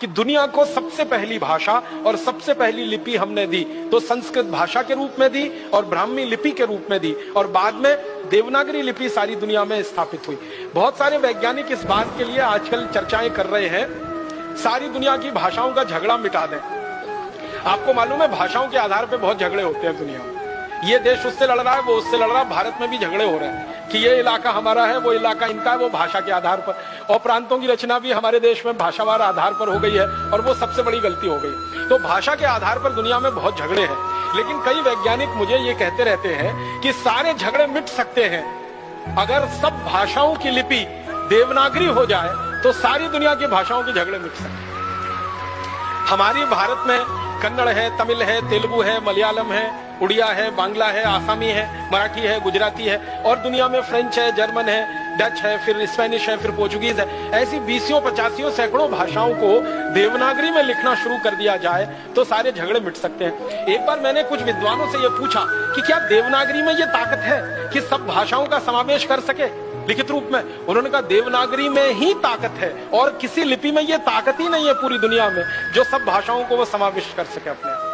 कि दुनिया को सबसे पहली भाषा और सबसे पहली लिपि हमने दी तो संस्कृत भाषा के रूप में दी और ब्राह्मी लिपि के रूप में दी, और बाद में देवनागरी लिपि सारी दुनिया में स्थापित हुई। बहुत सारे वैज्ञानिक इस बात के लिए आजकल चर्चाएं कर रहे हैं सारी दुनिया की भाषाओं का झगड़ा मिटा दें। आपको मालूम है भाषाओं के आधार पर बहुत झगड़े होते हैं दुनिया में, ये देश उससे लड़ रहा है, वो उससे लड़ रहा है, भारत में भी झगड़े हो रहे हैं कि ये इलाका हमारा है, वो इलाका इनका है, वो भाषा के आधार पर। और प्रांतों की रचना भी हमारे देश में भाषावार आधार पर हो गई है और वो सबसे बड़ी गलती हो गई। तो भाषा के आधार पर दुनिया में बहुत झगड़े हैं, लेकिन कई वैज्ञानिक मुझे ये कहते रहते हैं कि सारे झगड़े मिट सकते हैं अगर सब भाषाओं की लिपि देवनागरी हो जाए तो सारी दुनिया की भाषाओं के झगड़े मिट सकते हैं। हमारी भारत में कन्नड़ है, तमिल है, तेलुगु है, मलयालम है, उड़िया है, बांग्ला है, आसामी है, मराठी है, गुजराती है, और दुनिया में फ्रेंच है, जर्मन है, डच है, फिर स्पेनिश है, फिर पोर्चुगीज है। ऐसी 20 50 सैकड़ों भाषाओं को देवनागरी में लिखना शुरू कर दिया जाए तो सारे झगड़े मिट सकते हैं। एक बार मैंने कुछ विद्वानों से यह पूछा कि क्या देवनागरी में यह ताकत है कि सब भाषाओं का समावेश कर सके लिखित रूप में? उन्होंने कहा देवनागरी में ही ताकत है और किसी लिपि में यह ताकत ही नहीं है पूरी दुनिया में जो सब भाषाओं को वो समाविष्ट कर सके अपने।